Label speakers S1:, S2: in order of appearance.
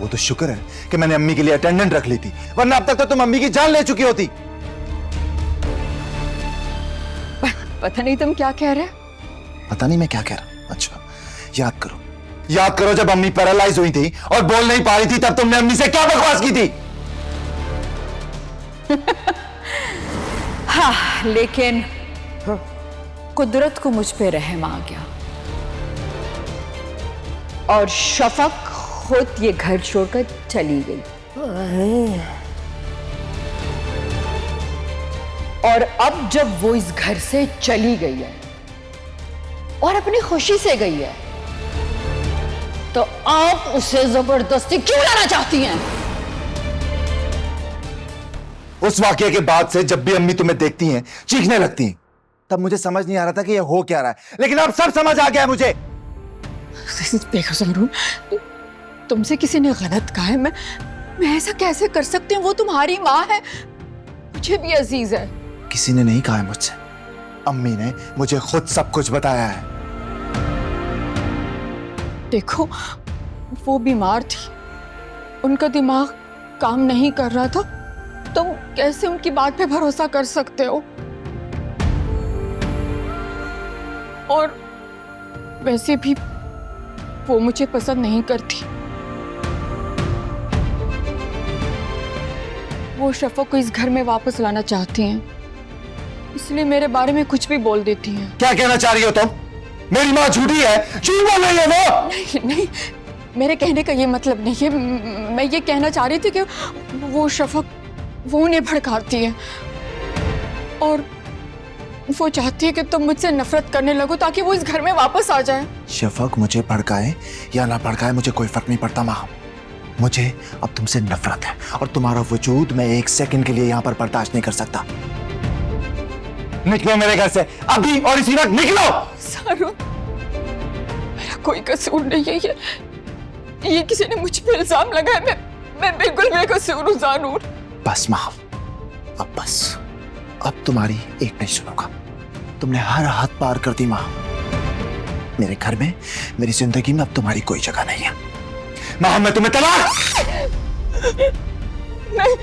S1: वो तो शुक्र है कि मैंने अम्मी के लिए अटेंडेंट रख ली थी, वरना अब तक तो तुम अम्मी की जान ले चुकी होती।
S2: पता नहीं तुम क्या कह रहे?
S1: पता नहीं मैं क्या कह रहा। अच्छा, याद करो जब अम्मी पैरालाइज हुई थी और बोल नहीं पा रही थी, तब तुमने अम्मी से क्या बकवास की थी?
S2: हाँ, लेकिन कुदरत को मुझ पे रहम आ गया और शफक खुद ये घर छोड़कर चली गई। और अब जब वो इस घर से चली गई है और अपनी खुशी से गई है, तो आप उसे जबरदस्ती क्यों लाना चाहती हैं?
S1: उस वाकये के बाद से जब भी अम्मी तुम्हें देखती हैं चीखने लगती हैं, तब मुझे समझ नहीं आ रहा था कि ये हो क्या रहा है, लेकिन अब सब समझ आ गया है मुझे।
S2: देखो ज़ारून, तुमसे किसी ने गलत कहा है। मैं ऐसा कैसे कर सकती हूँ? वो तुम्हारी माँ है, मुझे भी अजीज है।
S1: किसी ने नहीं कहा है मुझसे, अम्मी ने मुझे खुद सब कुछ बताया है।
S2: देखो, वो बीमार थी, उनका दिमाग काम नहीं कर रहा था, तुम कैसे उनकी बात पे भरोसा कर सकते हो? और वैसे भी वो मुझे पसंद नहीं करती। वो शफक को इस घर में वापस लाना चाहती हैं, इसलिए मेरे बारे में कुछ भी बोल देती हैं।
S1: क्या कहना चाह रही हो तुम? मेरी माँ झूठी है, झूठ बोल रही है वो।
S2: नहीं, मेरे कहने का ये मतलब नहीं है। मैं ये कहना चाह रही थी कि वो शफक, वो उन्हें भड़काती है और वो चाहती है कि तुम मुझसे नफरत करने लगो ताकि वो इस घर में वापस आ जाए।
S1: शफक मुझे भड़काए या ना भड़काए मुझे कोई फर्क नहीं पड़ता माँ। मुझे अब तुमसे नफरत है और तुम्हारा वजूद मैं एक सेकंड के लिए यहाँ पर बर्दाश्त नहीं कर सकता। निकलो मेरे घर से अभी और इसी वक्त निकलो।
S2: ज़ारून, मेरा कोई कसूर नहीं है। ये किसी ने मुझ पे इल्जाम लगाया। मैं बिल्कुल बेकसूर हूँ ज़ारून।
S1: बस माँ, अब बस, अब तुम्हारी एक नहीं सुनूंगा। तुमने हर हद पार कर दी माँ। मेरे घर में, मेरी जिंदगी में अब तुम्हारी कोई जगह नहीं है। माँ, मैं तुम्हें तलाक।
S2: नहीं,